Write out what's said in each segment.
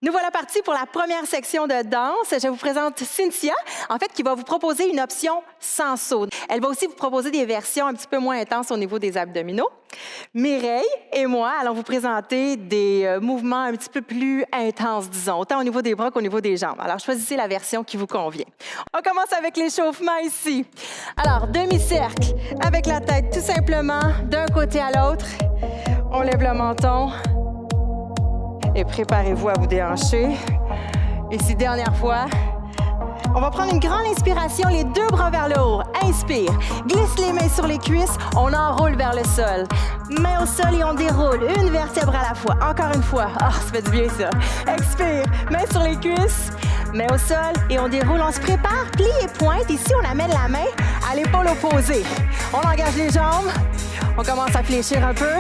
Nous voilà partis pour la première section de danse. Je vous présente Cynthia, en fait, qui va vous proposer une option sans saut. Elle va aussi vous proposer des versions un petit peu moins intenses au niveau des abdominaux. Mireille et moi allons vous présenter des mouvements un petit peu plus intenses, disons, autant au niveau des bras qu'au niveau des jambes. Alors, choisissez la version qui vous convient. On commence avec l'échauffement ici. Alors, demi-cercle avec la tête tout simplement d'un côté à l'autre. On lève le menton. Et préparez-vous à vous déhancher. Ici, dernière fois. On va prendre une grande inspiration, les deux bras vers le haut. Inspire. Glisse les mains sur les cuisses. On enroule vers le sol. Mains au sol et on déroule une vertèbre à la fois. Encore une fois. Ah, ça fait du bien, ça. Expire. Mains sur les cuisses. Mains au sol et on déroule. On se prépare. Plie et pointe. Ici, on amène la main à l'épaule opposée. On engage les jambes. On commence à fléchir un peu.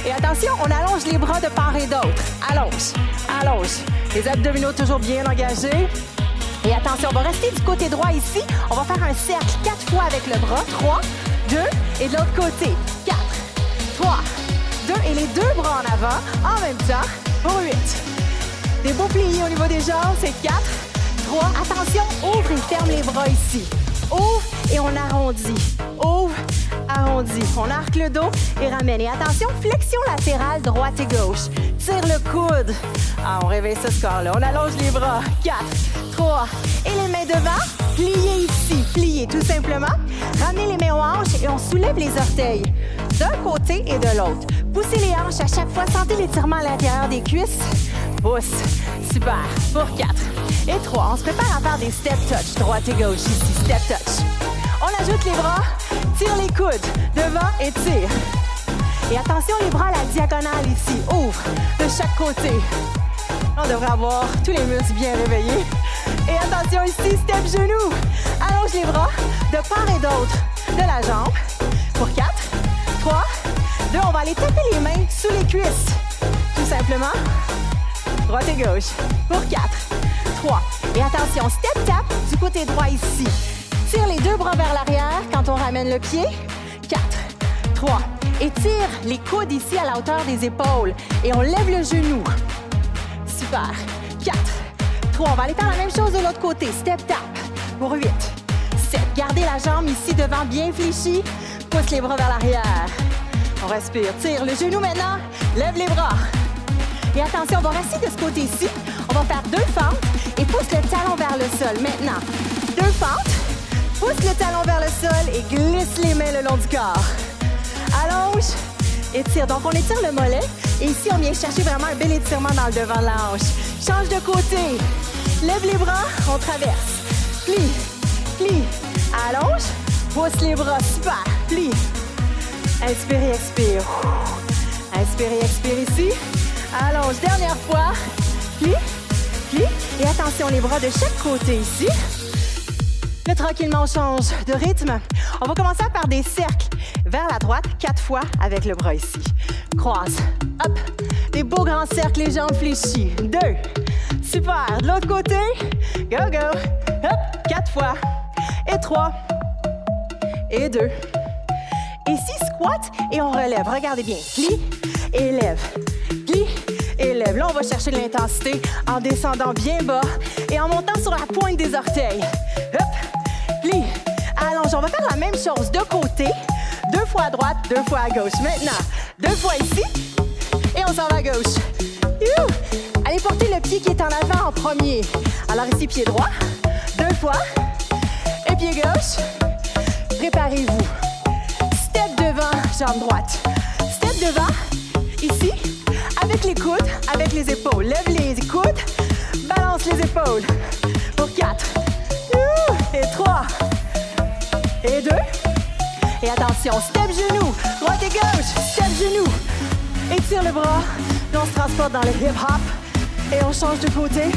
Et attention, on allonge les bras de part et d'autre. Allonge, allonge. Les abdominaux toujours bien engagés. Et attention, on va rester du côté droit ici. On va faire un cercle 4 fois avec le bras. 3, 2, et de l'autre côté. 4, 3, 2, et les deux bras en avant, en même temps, pour 8. Des beaux pliés au niveau des jambes, c'est 4, 3. Attention, ouvre et ferme les bras ici. Ouvre et on arrondit. Ouvre, arrondit. On arque le dos et ramène. Et attention, flexion latérale, droite et gauche. Tire le coude. Ah, on réveille ce score-là. On allonge les bras. 4, 3. Et les mains devant. Pliez ici. Pliez tout simplement. Ramenez les mains aux hanches et on soulève les orteils d'un côté et de l'autre. Poussez les hanches à chaque fois. Sentez l'étirement à l'intérieur des cuisses. Pousse. Super. Pour 4 et 3. On se prépare à faire des step touch. Droite et gauche ici. Step touch. On ajoute les bras. Tire les coudes. Devant et tire. Et attention, les bras à la diagonale ici. Ouvre de chaque côté. On devrait avoir tous les muscles bien réveillés. Et attention ici, step genou. Allonge les bras de part et d'autre de la jambe. Pour 4, 3, 2. On va aller taper les mains sous les cuisses. Tout simplement. Droite et gauche. Pour 4, 3. Et attention, step tap du côté droit ici. Tire les deux bras vers l'arrière quand on ramène le pied. 4, 3. Et tire les coudes ici à la hauteur des épaules. Et on lève le genou. Super. 4, 3. On va aller faire la même chose de l'autre côté. Step tap. Pour 8, 7. Gardez la jambe ici devant bien fléchie. Pousse les bras vers l'arrière. On respire. Tire le genou maintenant. Lève les bras. Et attention, on va rester de ce côté-ci. On va faire 2 fentes et pousse le talon vers le sol. Maintenant, 2 fentes. Pousse le talon vers le sol et glisse les mains le long du corps. Allonge, étire. Donc, on étire le mollet. Et ici, on vient chercher vraiment un bel étirement dans le devant de la hanche. Change de côté. Lève les bras, on traverse. Plie, plie. Allonge, pousse les bras. Super, plie. Inspire et expire. Inspire et expire ici. Allonge, dernière fois. Plie, plie. Et attention, les bras de chaque côté ici. Là, tranquillement, on change de rythme. On va commencer à faire des cercles vers la droite, 4 fois avec le bras ici. Croise, hop. Des beaux grands cercles, les jambes fléchies. 2, super. De l'autre côté, go, go. Hop, 4 fois. Et 3. Et 2. Ici, squat et on relève. Regardez bien. Plie et lève. Plie et lève. Là, on va chercher de l'intensité en descendant bien bas et en montant sur la pointe des orteils. Hop, plie, allonge. On va faire la même chose de côté. 2 fois à droite, 2 fois à gauche. Maintenant, 2 fois ici et on s'en va à gauche. Allez porter le pied qui est en avant en premier. Alors ici, pied droit. 2 fois. Et pied gauche. Préparez-vous. Step devant, jambe droite. Step devant, ici. Avec les coudes, avec les épaules. Lève les coudes, balance les épaules. Pour 4, et 3, et 2. Et attention, step genou, droite et gauche, step genou. Étire le bras, puis on se transporte dans le hip-hop. Et on change de côté.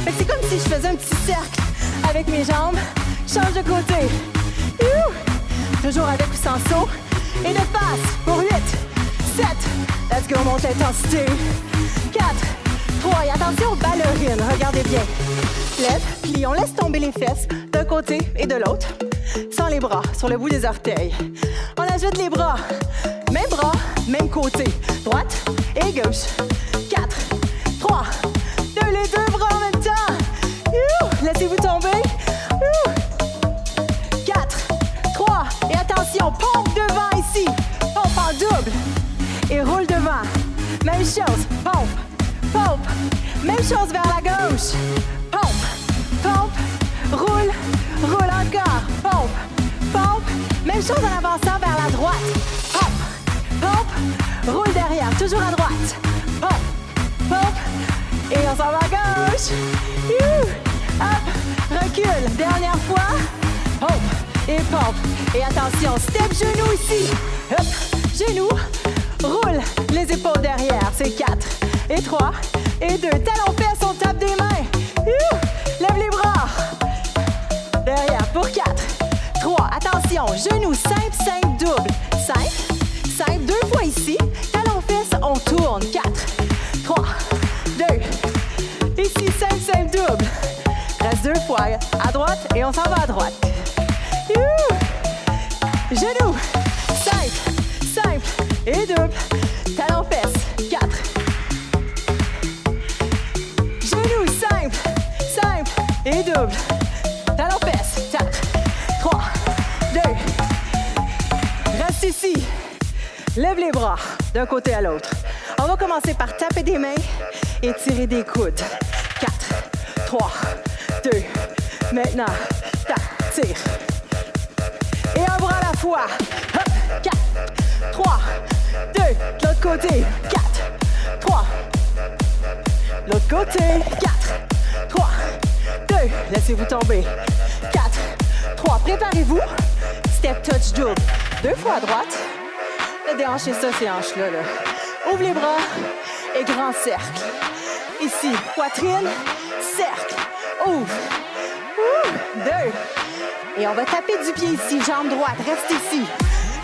Fait que c'est comme si je faisais un petit cercle avec mes jambes. Change de côté. Toujours avec ou sans saut. Et de face, pour 8, 7. Let's go, monte l'intensité. 4, 3. Et attention aux ballerines. Regardez bien. Lève, plie. On laisse tomber les fesses d'un côté et de l'autre. Sans les bras, sur le bout des orteils. On ajoute les bras. Même bras, même côté. Droite et gauche. 4, 3, 2. double. Et roule devant. Même chose. Pompe. Pompe. Même chose vers la gauche. Pompe. Pompe. Roule. Roule encore. Pompe. Pompe. Même chose en avançant vers la droite. Pompe. Pompe. Roule derrière. Toujours à droite. Pompe. Pompe. Et on s'en va à gauche. Hop. Recule. Dernière fois. Pompe. Et pompe. Et attention, step genou ici. Hop. Genou. Roule les épaules derrière. C'est 4 et 3 et 2. Talons fesses, on tape des mains. Lève les bras. Derrière pour 4, 3. Attention, genou simple, simple, double. 5, 5, 2 fois ici. Talons fesses, on tourne. 4, 3, 2. Ici, simple, simple, double. Reste 2 fois à droite et on s'en va à droite. Genou, simple, simple et double. Talons fesses, 4. Genou, simple, simple et double. Talons fesses, 4, 3, 2. Reste ici. Lève les bras d'un côté à l'autre. On va commencer par taper des mains et tirer des coudes. 4, 3, 2. Maintenant, tape, tire. Et un bras à la fois. Hop, 4, 3, 2. De l'autre côté. 4, 3. L'autre côté. 4, 3, 2. Laissez-vous tomber. 4, 3. Préparez-vous. Step touch double. 2 fois à droite. Déhanchez ça, ces hanches-là. Là. Ouvre les bras et grand cercle. Ici, poitrine, cercle. Ouvre. 2. Et on va taper du pied ici, jambe droite, reste ici.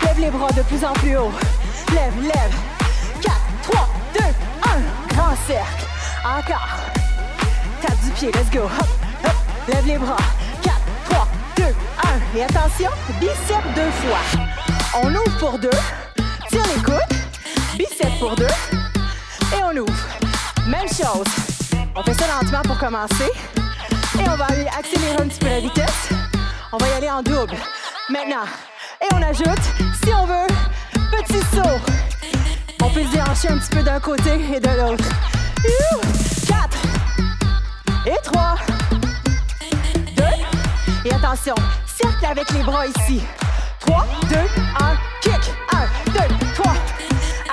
Lève les bras de plus en plus haut. Lève, lève. 4, 3, 2, 1. Grand cercle. Encore. Tape du pied, let's go. Hop, hop. Lève les bras. 4, 3, 2, 1. Et attention, biceps 2 fois. On ouvre pour 2. Tire les coudes. Biceps pour 2. Et on ouvre. Même chose. On fait ça lentement pour commencer. Et on va aller accélérer un petit peu la vitesse. On va y aller en double. Maintenant. Et on ajoute, si on veut, petit saut. On peut se déhancher un petit peu d'un côté et de l'autre. 4 et 3. 2. Et attention, cercle avec les bras ici. 3, 2, 1, kick. 1, 2, 3.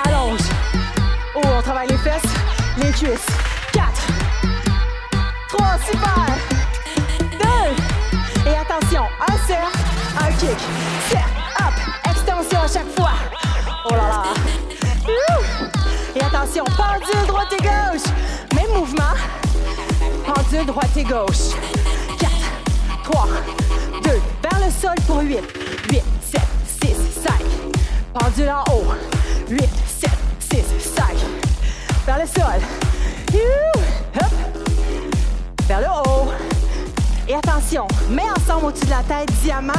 Allonge. Oh, on travaille les fesses, les cuisses. 4. 3, super. 2. Et attention, un cercle, un kick. Cercle, hop, extension à chaque fois. Oh là là. Et attention, pendule droite et gauche. Même mouvement. Pendule droite et gauche. 4, 3, 2. Vers le sol pour 8. 8, 7, 6, 5. Pendule en haut. 8, 7, 6, 5. Vers le sol. Hop. Vers le haut. Et attention, mets ensemble au-dessus de la tête, diamant.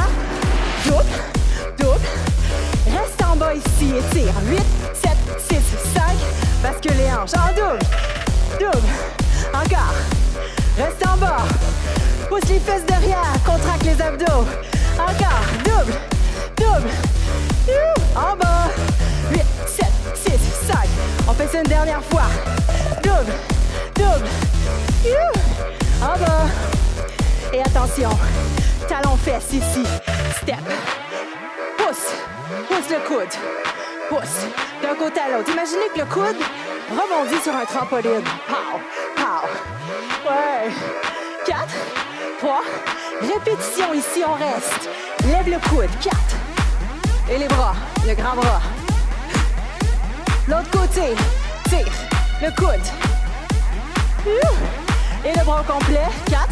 Double, double. Reste en bas ici, étire. 8, 7, 6, 5. Bascule les hanches. En double, double. Encore. Reste en bas. Pousse les fesses derrière, contracte les abdos. Encore, double, double. En bas. 8, 7, 6, 5. On fait ça une dernière fois. Double, double. En bas. Et attention, talons fesses ici. Step. Pousse. Pousse le coude. Pousse. D'un côté à l'autre. Imaginez que le coude rebondit sur un trampoline. Pow. Pow. Ouais. 4, 3. Répétition ici, on reste. Lève le coude. 4. Et les bras. Le grand bras. L'autre côté. Tire. Le coude. Et le bras au complet. 4.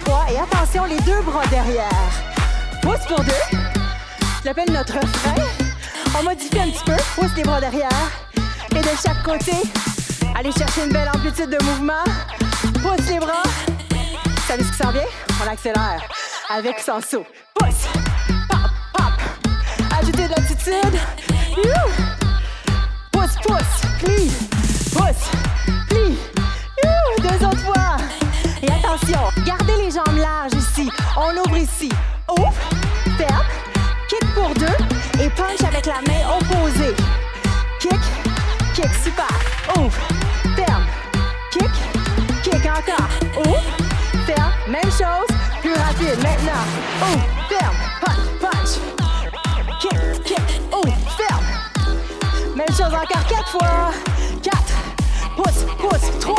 3. Et attention, les 2 bras derrière. Pousse pour 2. Je l'appelle notre frein. On modifie un petit peu. Pousse les bras derrière. Et de chaque côté, allez chercher une belle amplitude de mouvement. Pousse les bras. Vous savez ce qui s'en vient? On accélère avec son saut. Pousse. Pop, pop. Ajoutez de l'altitude. Pousse, pousse. Plie. Pousse. Plie. 2 autres fois. Et attention, gardez les jambes larges ici. On ouvre ici. Ouvre, ferme, kick pour 2 et punch avec la main opposée. Même chose encore 4 fois. 4. Pousse, pousse. 3.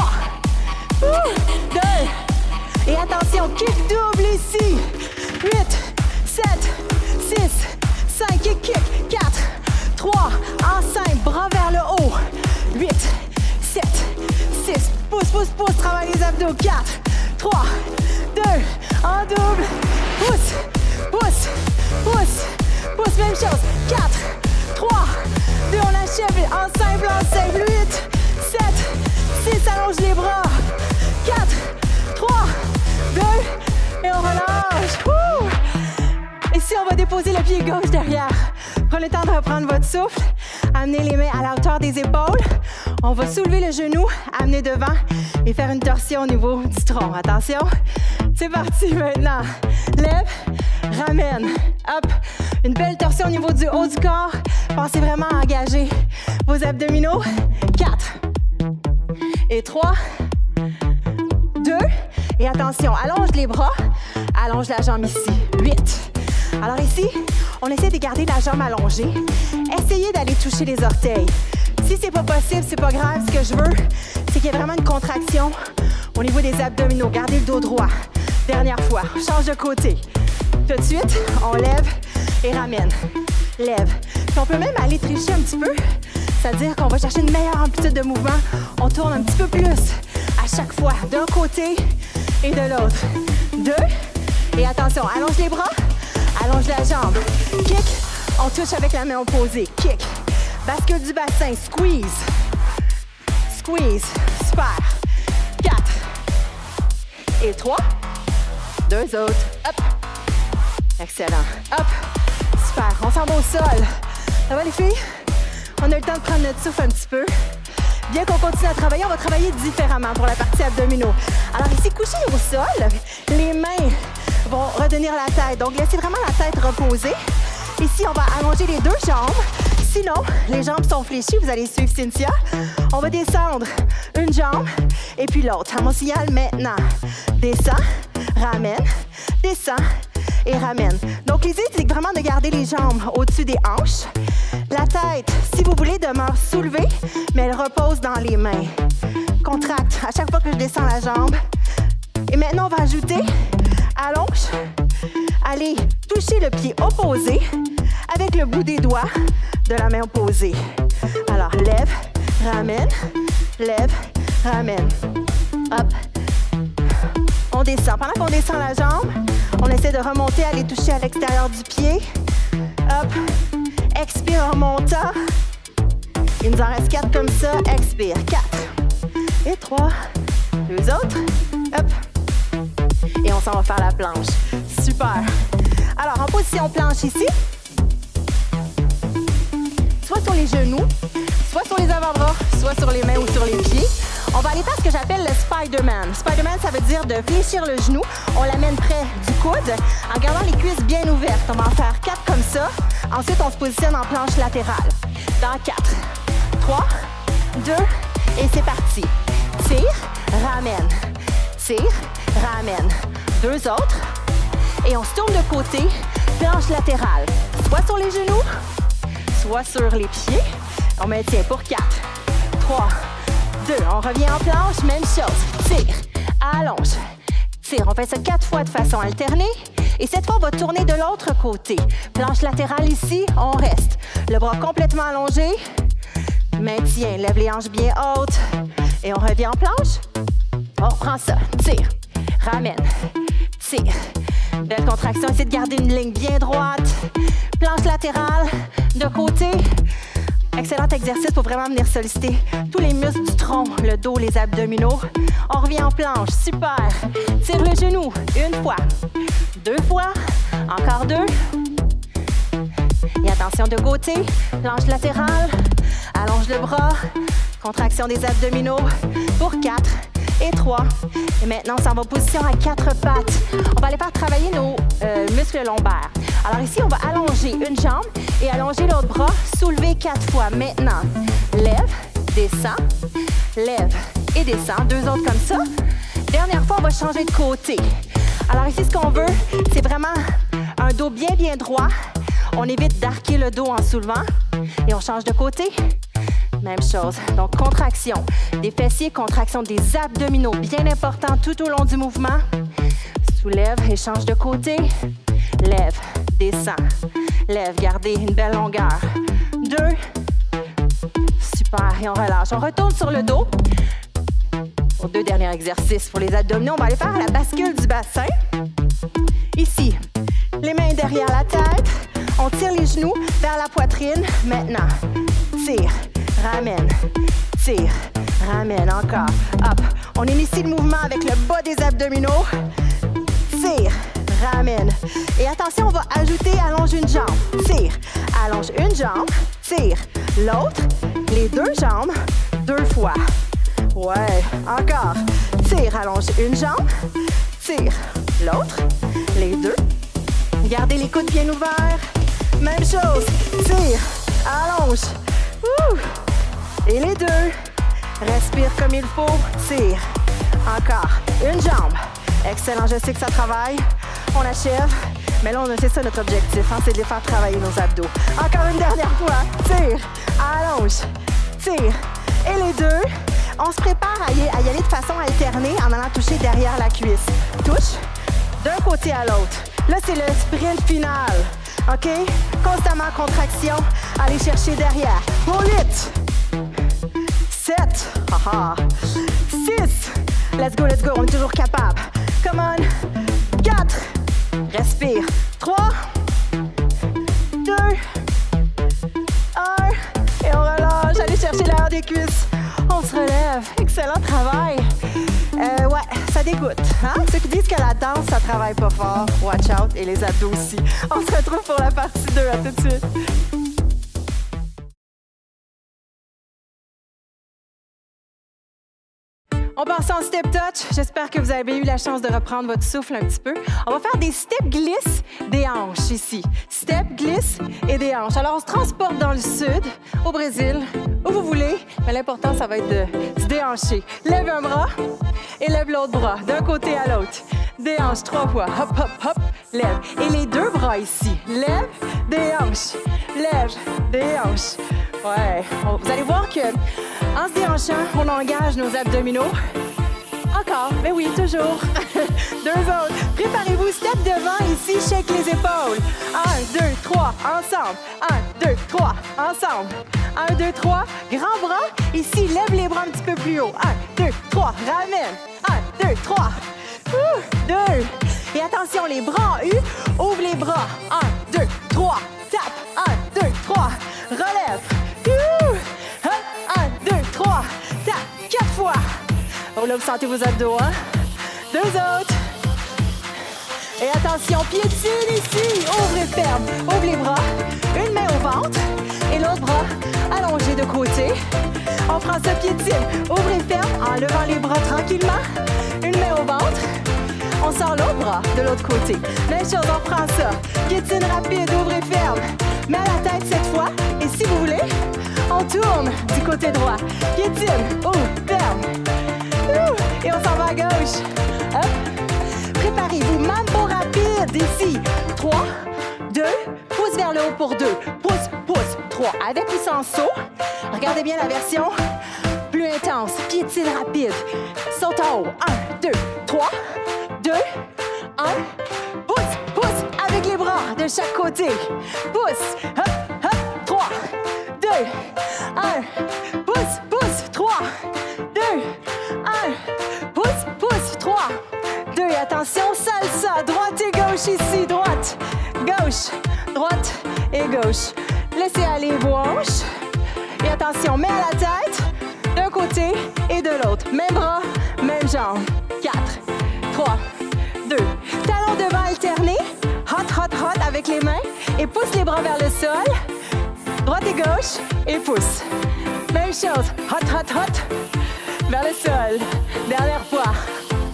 2. Et attention, kick double ici. 8, 7, 6, 5, kick, kick. 4, 3, enceinte, bras vers le haut. 8, 7, 6, pousse, pousse, pousse, travaille les abdos. 4, 3, 2, en double. Pousse, pousse, pousse, pousse, même chose. 4, 3, 2, on achève. En simple, 8, 7, 6, allonge les bras. 4, 3, 2, et on relâche. Wouh! Ici, on va déposer le pied gauche derrière. Prenez le temps de reprendre votre souffle. Amenez les mains à la hauteur des épaules. On va soulever le genou, amener devant et faire une torsion au niveau du tronc. Attention, c'est parti maintenant. Lève, ramène, hop. Une belle torsion au niveau du haut du corps. Pensez vraiment à engager vos abdominaux. 4 et 3, 2. Et attention, allonge les bras, allonge la jambe ici. 8. Alors ici, on essaie de garder la jambe allongée. Essayez d'aller toucher les orteils. Si c'est pas possible, c'est pas grave. Ce que je veux, c'est qu'il y ait vraiment une contraction au niveau des abdominaux. Gardez le dos droit. Dernière fois, change de côté. Tout de suite, on lève et ramène. Lève. Puis on peut même aller tricher un petit peu. C'est-à-dire qu'on va chercher une meilleure amplitude de mouvement. On tourne un petit peu plus à chaque fois, d'un côté et de l'autre. 2. Et attention, allonge les bras, allonge la jambe. Kick, on touche avec la main opposée. Kick. Bascule du bassin, squeeze. Squeeze. Super. 4. Et 3. 2 autres. Hop. Excellent. Hop. Super. On s'en va au sol. Ça va les filles? On a le temps de prendre notre souffle un petit peu. Bien qu'on continue à travailler, on va travailler différemment pour la partie abdominaux. Alors ici, couchez au sol. Les mains vont retenir la tête. Donc, laissez vraiment la tête reposer. Ici, on va allonger les deux jambes. Sinon, les jambes sont fléchies. Vous allez suivre Cynthia. On va descendre une jambe et puis l'autre. À mon signal, maintenant. Descends, ramène, descends et ramène. Donc, l'idée, c'est vraiment de garder les jambes au-dessus des hanches. La tête, si vous voulez, demeure soulevée, mais elle repose dans les mains. Contracte à chaque fois que je descends la jambe. Et maintenant, on va ajouter allonge. Allez toucher le pied opposé avec le bout des doigts de la main opposée. Alors, lève, ramène, lève, ramène. Hop. On descend. Pendant qu'on descend la jambe, on essaie de remonter, aller toucher à l'extérieur du pied. Hop. Expire en montant. Il nous en reste 4 comme ça. Expire. 4 et 3. 2 autres. Hop. Et on s'en va faire la planche. Super. Alors, en position planche ici, soit sur les genoux, soit sur les avant-bras, soit sur les mains ou sur les pieds. On va aller faire ce que j'appelle le Spider-Man. Spider-Man, ça veut dire de fléchir le genou. On l'amène près du coude en gardant les cuisses bien ouvertes. On va en faire 4 comme ça. Ensuite, on se positionne en planche latérale. Dans 4, 3, 2, et c'est parti. Tire, ramène. Tire, ramène. 2 autres. Et on se tourne de côté, planche latérale. Soit sur les genoux, soit sur les pieds. On maintient pour 4, 3, 2. On revient en planche, même chose. Tire, allonge, tire. On fait ça 4 fois de façon alternée. Et cette fois, on va tourner de l'autre côté. Planche latérale ici, on reste. Le bras complètement allongé. Maintien, lève les hanches bien hautes. Et on revient en planche. On reprend ça. Tire, ramène, tire. Belle contraction, essayez de garder une ligne bien droite. Planche latérale, de côté. Excellent exercice pour vraiment venir solliciter tous les muscles du tronc, le dos, les abdominaux. On revient en planche, super. Tire le genou, 1 fois, 2 fois, encore 2. Et attention de côté, planche latérale, allonge le bras, contraction des abdominaux pour 4 et 3. Et maintenant, on s'en va en position à 4 pattes. On va aller faire travailler nos muscles lombaires. Alors ici, on va allonger une jambe et allonger l'autre bras, soulever 4 fois. Maintenant, lève, descend, lève et descend. 2 autres comme ça. Dernière fois, on va changer de côté. Alors ici, ce qu'on veut, c'est vraiment un dos bien droit. On évite d'arquer le dos en soulevant. Et on change de côté. Même chose. Donc, contraction des fessiers, contraction des abdominaux. Bien important tout au long du mouvement. Soulève et change de côté. Lève, descend. Lève, gardez une belle longueur. 2. Super, et on relâche. On retourne sur le dos. Pour 2 derniers exercices pour les abdominaux, on va aller faire la bascule du bassin. Ici, les mains derrière la tête. On tire les genoux vers la poitrine. Maintenant, tire, ramène, tire, ramène. Encore. Hop. On initie le mouvement avec le bas des abdominaux. Tire, ramène. Et attention, on va ajouter allonge une jambe. Tire, allonge une jambe. Tire, l'autre. Les 2 jambes, 2 fois. Ouais, encore. Tire, allonge une jambe. Tire, l'autre. Les 2. Gardez les coudes bien ouverts. Même chose. Tire, allonge. Ouh. Et les 2. Respire comme il faut. Tire. Encore. Une jambe. Excellent, je sais que ça travaille. On achève. Mais là, c'est ça notre objectif, hein, c'est de les faire travailler nos abdos. Encore une dernière fois. Tire, allonge, tire. Et les 2, on se prépare à y aller de façon alternée en allant toucher derrière la cuisse. Touche d'un côté à l'autre. Là, c'est le sprint final. OK? Constamment contraction. Allez chercher derrière. Pour 8. 7. 6. Let's go, let's go. On est toujours capable. Come on. 4. Respire. 3. 2. 1. Et on relâche. Allez chercher l'arrière des cuisses. On se relève. Excellent travail. Ouais, ça dégoûte. Hein? Ceux qui disent que la danse, ça travaille pas fort, watch out. Et les abdos aussi. On se retrouve pour la partie 2. À tout de suite. On passe en step touch. J'espère que vous avez eu la chance de reprendre votre souffle un petit peu. On va faire des step glisse des hanches ici. Step glisse et des hanches. Alors, on se transporte dans le sud, au Brésil, où vous voulez. Mais l'important, ça va être de se déhancher. Lève un bras et lève l'autre bras, d'un côté à l'autre. Déhanche 3 fois. Hop, hop, hop. Lève. Et les 2 bras ici. Lève, déhanche. Lève, déhanche. Ouais. Vous allez voir que en se déhanchant, on engage nos abdominaux. Encore. Mais oui, toujours. 2 autres. Préparez-vous. Step devant ici. Shake les épaules. 1, 2, 3. Ensemble. 1, 2, 3. Ensemble. 1, 2, 3. Grand bras. Ici, lève les bras un petit peu plus haut. 1, 2, 3. Ramène. 1, 2, 3. 2. Et attention, les bras en U. Ouvre les bras. 1, 2, 3. Tape. 1, 2, 3. Relève. 1, 2, 3. Tape. 4 fois. Oh là, vous sentez vos abdos, hein? 2 autres. Et attention, piétine ici. Ouvre et ferme. Ouvre les bras. Une main au ventre et l'autre bras allongé de côté. On prend ça, piétine. Ouvre et ferme en levant les bras tranquillement. Une main au ventre. On sort l'autre bras de l'autre côté. Même chose, on prend ça. Piétine rapide, ouvre et ferme. Mets à la tête cette fois. Et si vous voulez, on tourne du côté droit. Piétine, ouvre, ferme. Et on s'en va à gauche. Hop. Préparez-vous. Mambo rapide ici. 3, 2, pouce vers le haut pour 2. Pouce, pouce, 3. Avec ou sans saut. Regardez bien la version plus intense. Piétine rapide. Saute en haut. 1, 2, 3, 2, 1. Pouce, pouce avec les bras de chaque côté. Pouce. Hop, hop. 3, 2, 1. Pouce, pouce. 3, 2, 1. Pouce, pouce. 3, 2. Et attention, salsa. Droite et gauche ici. Droite, gauche, droite et gauche. Laissez aller vos hanches. Et attention, mets à la tête d'un côté et de l'autre. Même bras, même jambe. 4, 3, 2. Talons devant alternés. Hot, hot, hot avec les mains. Et pousse les bras vers le sol. Droite et gauche et pousse. Même chose. Hot, hot, hot. Vers le sol. Dernière fois.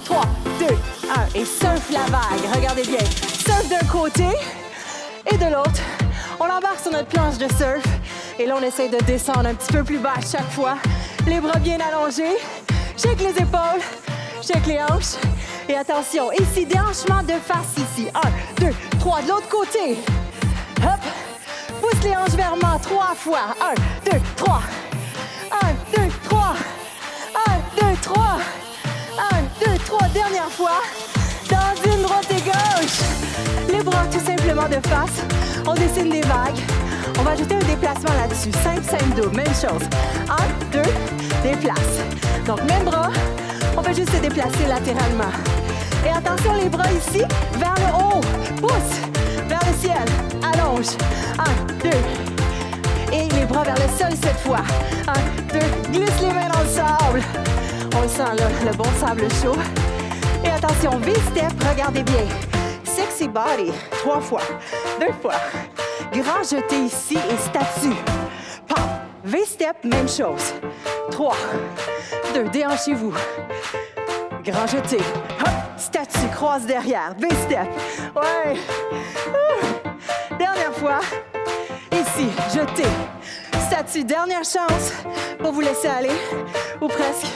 3, 2, 1. Et surf la vague. Regardez bien. Surf d'un côté et de l'autre. On embarque sur notre planche de surf. Et là, on essaie de descendre un petit peu plus bas à chaque fois. Les bras bien allongés. Shake les épaules. Shake les hanches. Et attention, ici, déhanchement de face ici. 1, 2, 3. De l'autre côté. Hop. Pousse les hanches vers moi 3 fois. 1, 2, 3. fois. Dandine, droite et gauche. Les bras tout simplement de face. On dessine des vagues. On va ajouter un déplacement là-dessus. Simple, simple, double. Même chose. 1, 2, déplace. Donc, même bras. On va juste se déplacer latéralement. Et attention, les bras ici, vers le haut. Pousse vers le ciel. Allonge. 1, 2. Et les bras vers le sol cette fois. 1, 2. Glisse les mains dans le sable. On le sent là, le bon sable chaud. Et attention, V-step, regardez bien. Sexy body, 3 fois, 2 fois. Grand jeté ici et statue. Pop, V-step, même chose. 3, 2, déhanchez-vous. Grand jeté. Hop, statue, croise derrière. V-step. Ouais. Dernière fois. Ici, jeté. Statue, dernière chance pour vous laisser aller. Ou presque.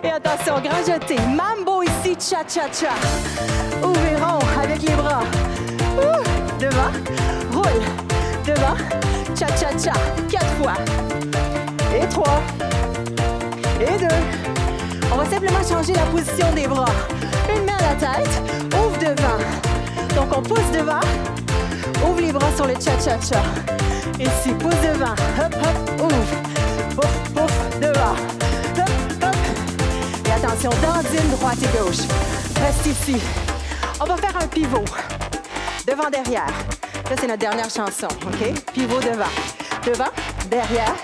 Et attention, grand jeté. Mambo ici, cha-cha-cha. Ouvrez rond avec les bras. Devant. Roule. Devant. Cha-cha-cha. 4 fois. Et 3. Et 2. On va simplement changer la position des bras. Une main à la tête. Ouvre devant. Donc, on pousse devant. Ouvre les bras sur le cha-cha-cha. Ici, pousse devant. Hop, hop, ouvre. Pouf, pouf, devant. Hop, hop. Et attention, dandine, droite et gauche. Reste ici. On va faire un pivot. Devant, derrière. Ça, c'est notre dernière chanson, OK? Pivot devant. Devant, derrière,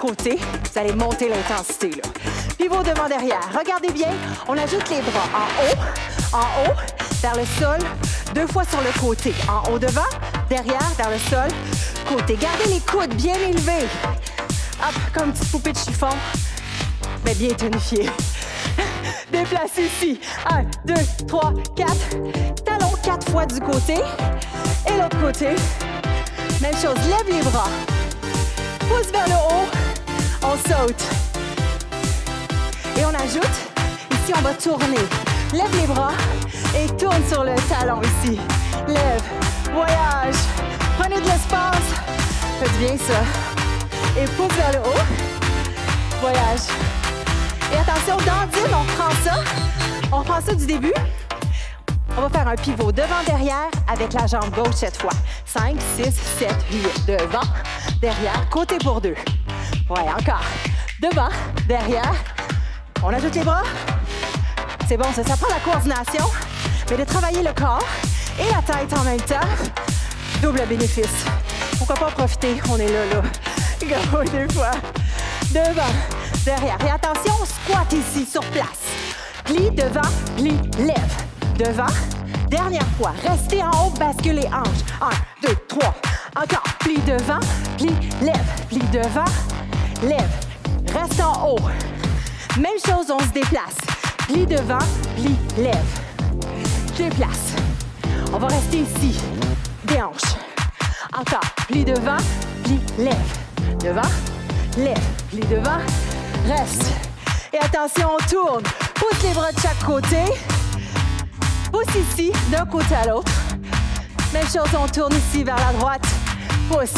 côté. Vous allez monter l'intensité, là. Pivot devant, derrière. Regardez bien, on ajoute les bras en haut, vers le sol, 2 fois sur le côté. En haut devant, derrière, vers le sol, côté. Gardez les coudes bien élevés. Hop, comme une petite poupée de chiffon, mais bien tonifiée. Déplace ici. 1, 2, 3, 4. Talons 4 fois du côté. Et l'autre côté. Même chose, lève les bras. Pousse vers le haut. On saute. Et on ajoute. Ici, on va tourner. Lève les bras et tourne sur le talon ici. Lève. Voyage. Prenez de l'espace. Faites bien ça. Et pousse vers le haut. Voyage. Et attention, dandine, on reprend ça du début. On va faire un pivot devant-derrière avec la jambe gauche cette fois. 5, 6, 7, 8. Devant, derrière, côté pour 2. Ouais, encore. Devant, derrière. On ajoute les bras. C'est bon, ça prend la coordination, mais de travailler le corps et la tête en même temps. Double bénéfice. Pourquoi pas en profiter? On est là. Go, 2 fois. Devant, derrière. Et attention, squat ici, sur place. Plie devant, plie, lève. Devant, dernière fois. Restez en haut, basculez hanche. 1, 2, 3. Encore. Plie devant, plie, lève. Plie devant, lève. Reste en haut. Même chose, on se déplace. Plie devant, plie, lève. Déplace. On va rester ici. Des hanches. Encore. Plie devant, plie, lève. Devant, lève. Plie devant, reste. Et attention, on tourne. Pousse les bras de chaque côté. Pousse ici, d'un côté à l'autre. Même chose, on tourne ici vers la droite. Pousse.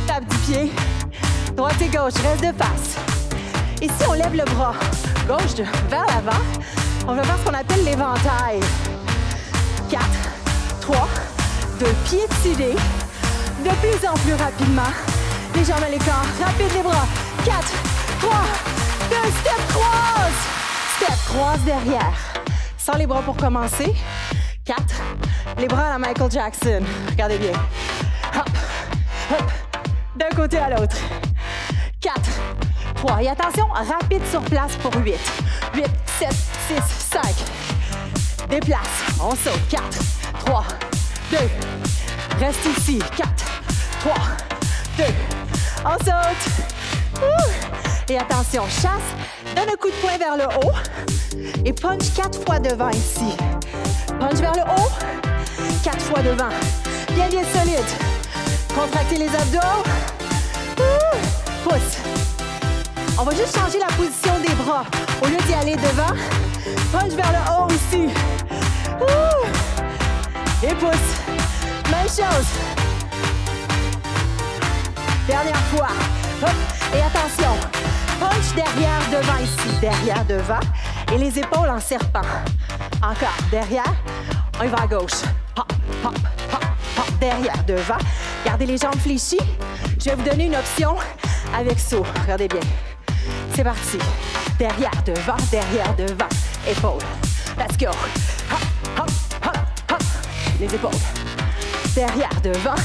Tape du pied. Droite et gauche, reste de face. Ici, on lève le bras gauche vers l'avant. On va faire ce qu'on appelle l'éventail. 4, 3, 2, pieds tirés. De plus en plus rapidement. Les jambes à l'écart. Rapide les bras. 4, 3, 2, step croise. Step croise derrière. Sans les bras pour commencer. 4. Les bras à la Michael Jackson. Regardez bien. Hop, hop. D'un côté à l'autre. 4, 3. Et attention, rapide sur place pour 8. 8, 7, 6, 5. Déplace. On saute. 4, 3, 2. Reste ici. 4, 3, 2. On saute. Et attention, chasse. Donne un coup de poing vers le haut. Et punch 4 fois devant ici. Punch vers le haut. 4 fois devant. Bien, bien solide. Contractez les abdos. Pousse. On va juste changer la position des bras. Au lieu d'y aller devant, punch vers le haut ici. Et pousse. Même chose. Dernière fois. Hop. Et attention. Punch derrière, devant ici. Derrière, devant. Et les épaules en serpent. Encore, derrière, on y va à gauche. Hop, hop, hop, hop, derrière, devant. Gardez les jambes fléchies. Je vais vous donner une option avec saut. Regardez bien. C'est parti. Derrière, devant, épaules. Let's go. Hop, hop, hop, hop. Les épaules. Derrière, devant,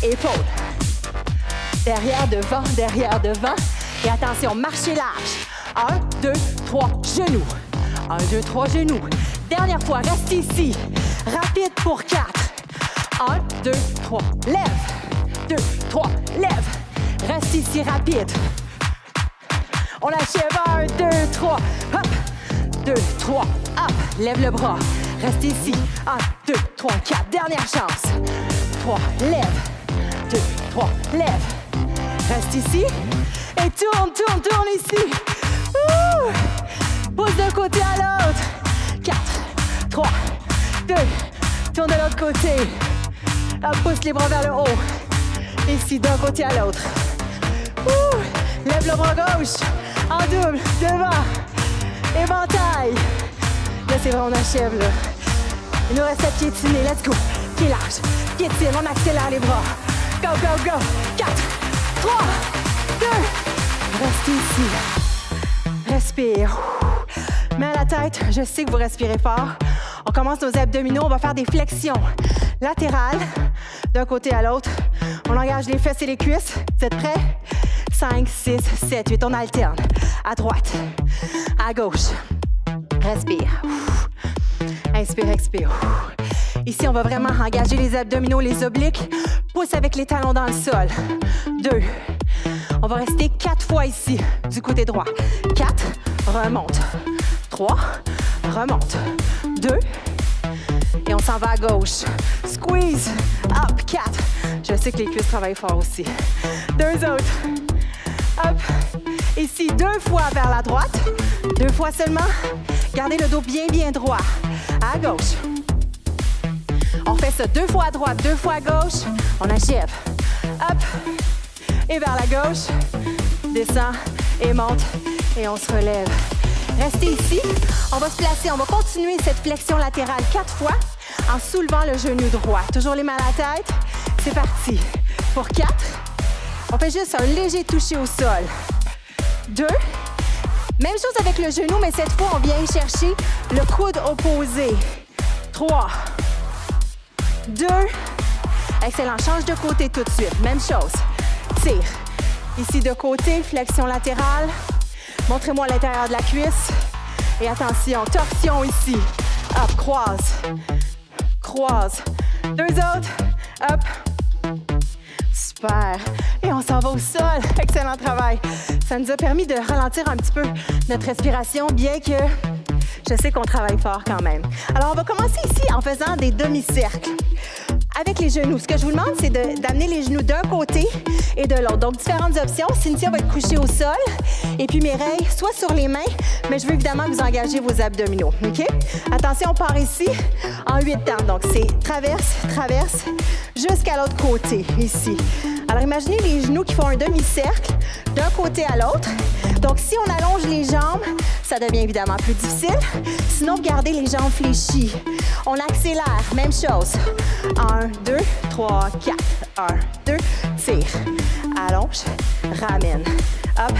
épaules. Derrière, devant. Et attention, marchez large. 1, 2, 3, genoux. 1, 2, 3, genoux. Dernière fois, reste ici. Rapide pour 4. 1, 2, 3, lève. 2, 3, lève. Reste ici, rapide. On achève. 1, 2, 3, hop. 2, 3, hop. Lève le bras. Reste ici. 1, 2, 3, 4. Dernière chance. 3, lève. 2, 3, lève. Reste ici. Et tourne ici. Pousse d'un côté à l'autre. 4, 3, 2. Tourne de l'autre côté. Pousse les bras vers le haut. Ici, d'un côté à l'autre. Lève le bras gauche. En double, devant. Éventail. Là, c'est vrai, on achève, là. Il nous reste à piétiner. Let's go. Pied large. Piétine. On accélère les bras. Go, go, go. 4, 3, 2. Restez ici. Respire. Main à la tête. Je sais que vous respirez fort. On commence nos abdominaux. On va faire des flexions latérales d'un côté à l'autre. On engage les fesses et les cuisses. Vous êtes prêts? 5, 6, 7, 8. On alterne. À droite. À gauche. Respire. Inspire, expire. Ici, on va vraiment engager les abdominaux, les obliques. Pousse avec les talons dans le sol. 2. On va rester 4 fois ici, du côté droit. 4. Remonte. 3. Remonte. 2. Et on s'en va à gauche. Squeeze. Up. 4. Je sais que les cuisses travaillent fort aussi. 2 autres. Up. Ici, 2 fois vers la droite. 2 fois seulement. Gardez le dos bien, bien droit. À gauche. On fait ça 2 fois à droite, 2 fois à gauche. On achève. Up. Et vers la gauche. Descend et monte. Et on se relève. Restez ici. On va se placer. On va continuer cette flexion latérale 4 fois en soulevant le genou droit. Toujours les mains à la tête. C'est parti. Pour 4. On fait juste un léger toucher au sol. 2. Même chose avec le genou, mais cette fois, on vient y chercher le coude opposé. 3. 2. Excellent. Change de côté tout de suite. Même chose. Tire. Ici de côté, flexion latérale. Montrez-moi l'intérieur de la cuisse. Et attention, torsion ici. Hop, croise. Croise. 2 autres. Hop. Super. Et on s'en va au sol. Excellent travail. Ça nous a permis de ralentir un petit peu notre respiration, bien que je sais qu'on travaille fort quand même. Alors, on va commencer ici en faisant des demi-cercles. Avec les genoux. Ce que je vous demande, c'est d'amener les genoux d'un côté et de l'autre. Donc, différentes options. Cynthia va être couchée au sol. Et puis, Mireille, soit sur les mains, mais je veux évidemment que vous engagez vos abdominaux. OK? Attention, on part ici en 8 temps. Donc, c'est traverse, traverse, jusqu'à l'autre côté, ici. Alors, imaginez les genoux qui font un demi-cercle d'un côté à l'autre. Donc, si on allonge les jambes, ça devient évidemment plus difficile. Sinon, gardez les jambes fléchies. On accélère. Même chose. 1, 2, 3, 4. 1, 2, tire. Allonge, ramène. Hop.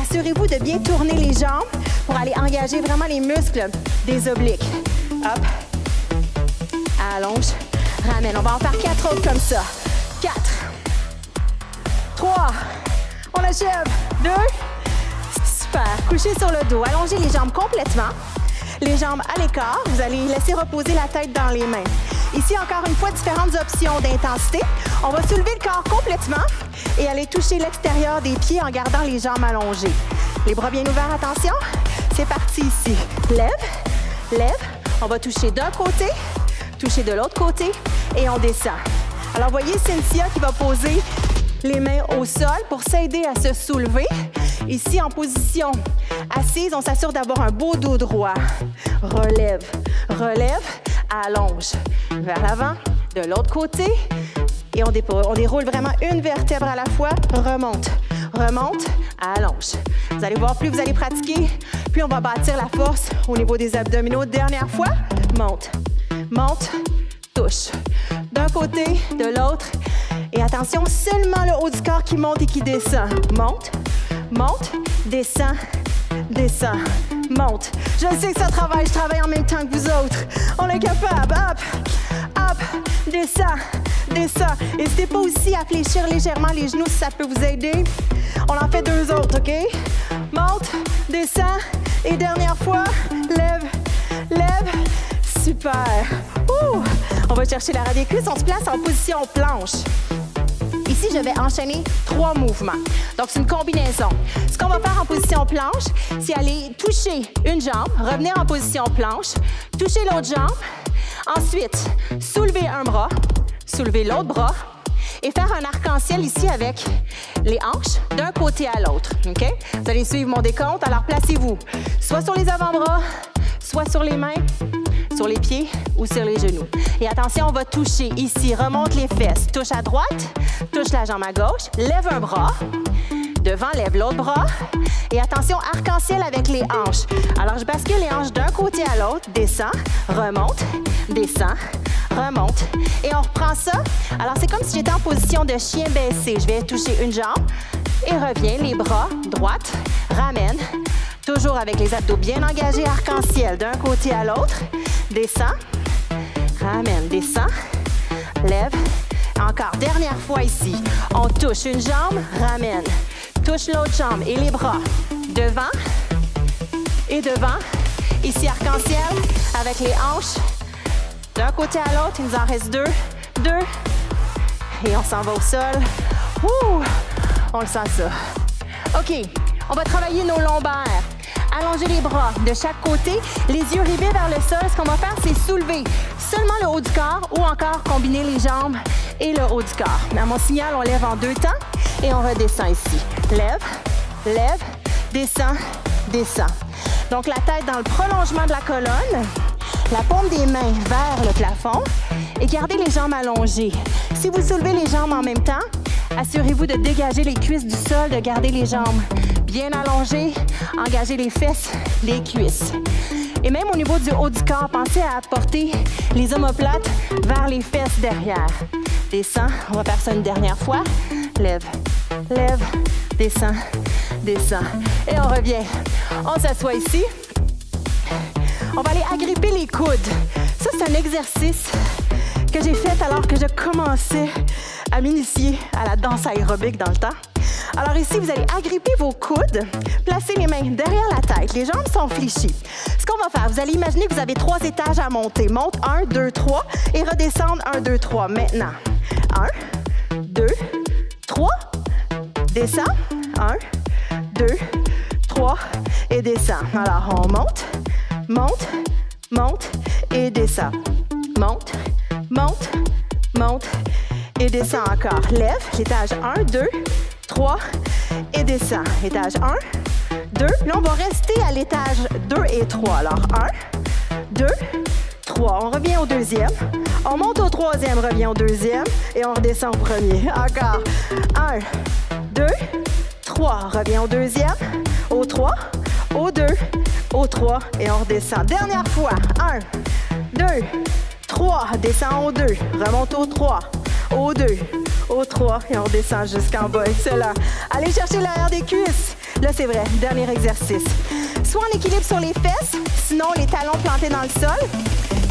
Assurez-vous de bien tourner les jambes pour aller engager vraiment les muscles des obliques. Hop. Allonge, ramène. On va en faire 4 autres comme ça. 4. 3. On achève. 2. Super. Couchez sur le dos. Allongez les jambes complètement. Les jambes à l'écart. Vous allez laisser reposer la tête dans les mains. Ici, encore une fois, différentes options d'intensité. On va soulever le corps complètement et aller toucher l'extérieur des pieds en gardant les jambes allongées. Les bras bien ouverts, attention. C'est parti ici. Lève, lève. On va toucher d'un côté, toucher de l'autre côté et on descend. Alors, voyez Cynthia qui va poser les mains au sol pour s'aider à se soulever. Ici, en position assise, on s'assure d'avoir un beau dos droit. Relève, relève, allonge. Vers l'avant, de l'autre côté. Et on déroule vraiment une vertèbre à la fois. Remonte, remonte, allonge. Vous allez voir, plus vous allez pratiquer, plus on va bâtir la force au niveau des abdominaux. Dernière fois, monte, monte, touche. D'un côté, de l'autre. Et attention, seulement le haut du corps qui monte et qui descend. Monte, monte, descend, descend, monte. Je sais que ça travaille, je travaille en même temps que vous autres. On est capable. Hop, hop, descend, descend. N'hésitez pas aussi à fléchir légèrement les genoux si ça peut vous aider. On en fait 2 autres, OK? Monte, descend. Et dernière fois, lève, lève. Super. Ouh. On va chercher l'arrière des cuisses. On se place en position planche. Ici, je vais enchaîner 3 mouvements. Donc, c'est une combinaison. Ce qu'on va faire en position planche, c'est aller toucher une jambe, revenir en position planche, toucher l'autre jambe, ensuite soulever un bras, soulever l'autre bras et faire un arc-en-ciel ici avec les hanches d'un côté à l'autre. OK? Vous allez suivre mon décompte. Alors, placez-vous soit sur les avant-bras, soit sur les mains, sur les pieds ou sur les genoux. Et attention, on va toucher ici. Remonte les fesses. Touche à droite, touche la jambe à gauche, lève un bras. Devant, lève l'autre bras. Et attention, arc-en-ciel avec les hanches. Alors, je bascule les hanches d'un côté à l'autre. Descends, remonte, descends, remonte. Et on reprend ça. Alors, c'est comme si j'étais en position de chien baissé. Je vais toucher une jambe et reviens. Les bras, droite, ramène. Toujours avec les abdos bien engagés, arc-en-ciel d'un côté à l'autre. Descends, ramène, descends, lève. Encore, dernière fois ici. On touche une jambe, ramène. Touche l'autre jambe et les bras. Devant et devant. Ici, arc-en-ciel avec les hanches. D'un côté à l'autre, il nous en reste 2. 2. Et on s'en va au sol. Ouh! On le sent ça. OK, on va travailler nos lombaires. Allongez les bras de chaque côté, les yeux rivés vers le sol. Ce qu'on va faire, c'est soulever seulement le haut du corps ou encore combiner les jambes et le haut du corps. À mon signal, on lève en 2 temps et on redescend ici. Lève, lève, descend, descend. Donc, la tête dans le prolongement de la colonne, la paume des mains vers le plafond et gardez les jambes allongées. Si vous soulevez les jambes en même temps, assurez-vous de dégager les cuisses du sol, de garder les jambes bien allongées, engagez les fesses, les cuisses. Et même au niveau du haut du corps, pensez à apporter les omoplates vers les fesses derrière. Descends, on va faire ça une dernière fois. Lève, lève, descends, descends. Et on revient. On s'assoit ici. On va aller agripper les coudes. Ça, c'est un exercice que j'ai fait alors que je commençais à m'initier à la danse aérobique dans le temps. Alors ici, vous allez agripper vos coudes, placer les mains derrière la tête. Les jambes sont fléchies. Ce qu'on va faire, vous allez imaginer que vous avez 3 étages à monter. Monte 1, 2, 3 et redescendre 1, 2, 3. Maintenant, 1, 2, 3, descends. 1, 2, 3 et descends. Alors, on monte, monte, monte et descend. Monte, monte, monte et descend encore. Lève, l'étage 1, 2, 3 et descend. Étage 1, 2. Là, on va rester à l'étage 2 et 3. Alors, 1, 2, 3. On revient au deuxième. On monte au troisième, revient au deuxième et on redescend au premier. Encore. 1, 2, 3. Revient au deuxième, au 3, au 2, au 3 et on redescend. Dernière fois. 1, 2, 3. Descend au 2. Remonte au 3, au 2, au 3 et on redescend jusqu'en bas. Excellent. Allez chercher l'arrière des cuisses. Là, c'est vrai. Dernier exercice. Soit en équilibre sur les fesses, sinon les talons plantés dans le sol.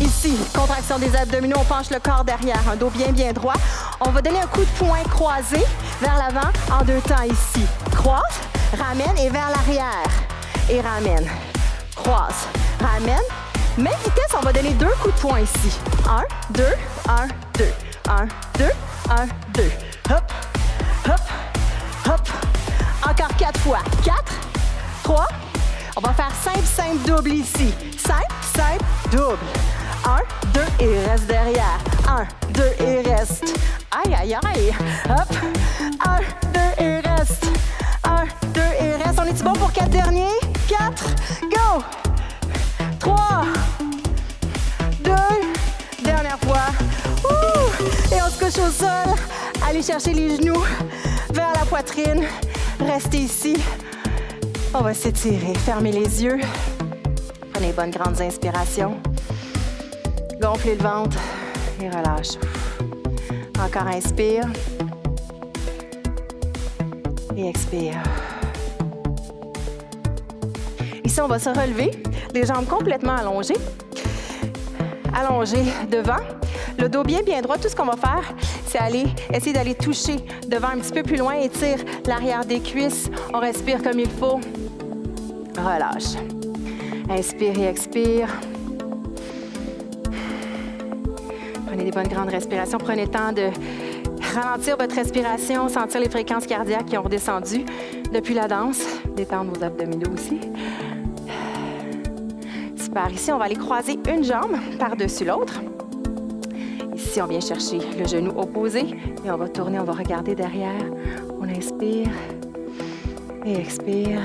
Ici, contraction des abdominaux, on penche le corps derrière, un dos bien, bien droit. On va donner un coup de poing croisé vers l'avant en 2 temps ici. Croise, ramène et vers l'arrière. Et ramène. Croise, ramène. Même vitesse, on va donner 2 coups de poing ici. 1, 2, 1, 2. 1, 2, 1, 2. Hop, hop, hop. Encore 4 fois. 4, 3. On va faire simple, simple, double ici. Simple, simple, double. 1, 2 et reste derrière. 1, 2 et reste. Aïe, aïe, aïe. Hop. 1, 2 et reste. 1, 2 et reste. On est-tu bon pour 4 derniers? 4. Go. 3, 2. Dernière fois. Ouh. Et on se couche au sol. Allez chercher les genoux vers la poitrine. Restez ici. On va s'étirer, fermer les yeux. Prenez de bonnes grandes inspirations. Gonflez le ventre et relâche. Encore inspire. Et expire. Ici, on va se relever, les jambes complètement allongées. Allongées devant. Le dos bien droit. Tout ce qu'on va faire, c'est essayer d'aller toucher devant un petit peu plus loin. Étire l'arrière des cuisses. On respire comme il faut. Relâche. Inspire et expire. Prenez des bonnes grandes respirations. Prenez le temps de ralentir votre respiration, sentir les fréquences cardiaques qui ont redescendu depuis la danse. Détendre vos abdominaux aussi. Super. Ici, on va aller croiser une jambe par-dessus l'autre. Ici, on vient chercher le genou opposé et on va tourner, on va regarder derrière. On inspire et expire.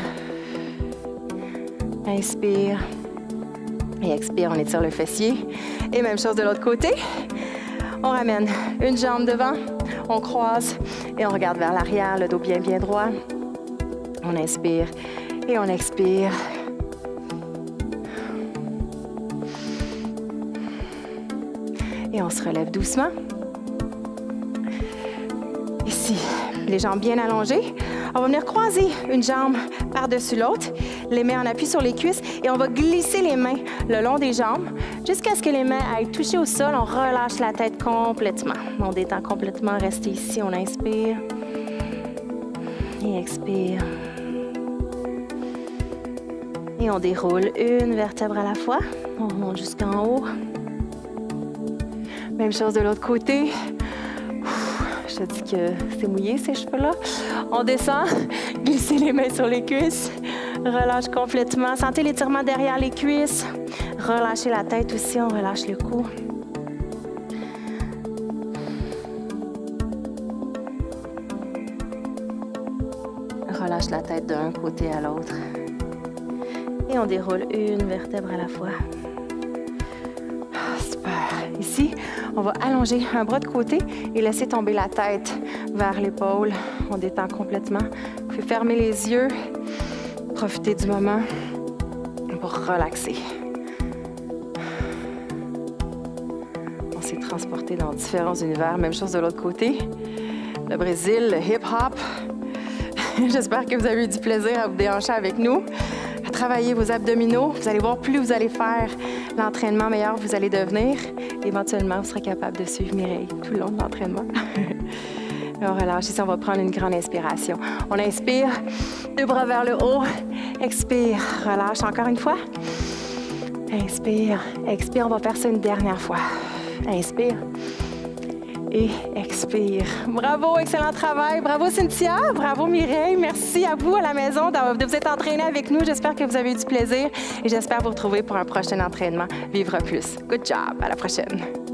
Inspire et expire. On étire le fessier. Et même chose de l'autre côté. On ramène une jambe devant, on croise et on regarde vers l'arrière, le dos bien droit. On inspire et on expire. Et on se relève doucement. Ici, les jambes bien allongées. On va venir croiser une jambe par-dessus l'autre, les mains en appui sur les cuisses et on va glisser les mains le long des jambes jusqu'à ce que les mains aillent toucher au sol. On relâche la tête complètement. On détend complètement. Restez ici. On inspire et expire. Et on déroule une vertèbre à la fois. On remonte jusqu'en haut. Même chose de l'autre côté. Je te dis que c'est mouillé, ces cheveux-là. On descend, glissez les mains sur les cuisses, relâche complètement. Sentez l'étirement derrière les cuisses. Relâchez la tête aussi, on relâche le cou. Relâche la tête d'un côté à l'autre. Et on déroule une vertèbre à la fois. Super. Ici, on va allonger un bras de côté et laisser tomber la tête vers l'épaule. On détend complètement. Vous pouvez fermer les yeux. Profitez du moment pour relaxer. On s'est transporté dans différents univers. Même chose de l'autre côté. Le Brésil, le hip-hop. J'espère que vous avez eu du plaisir à vous déhancher avec nous. À travailler vos abdominaux. Vous allez voir, plus vous allez faire l'entraînement, meilleur vous allez devenir. Éventuellement, vous serez capable de suivre Mireille tout le long de l'entraînement. On relâche. Ici, on va prendre une grande inspiration. On inspire, deux bras vers le haut. Expire, relâche encore une fois. Inspire, expire. On va faire ça une dernière fois. Inspire et expire. Bravo, excellent travail. Bravo Cynthia, bravo Mireille. Merci à vous à la maison de vous être entraînés avec nous. J'espère que vous avez eu du plaisir et j'espère vous retrouver pour un prochain entraînement Vivre Plus. Good job. À la prochaine.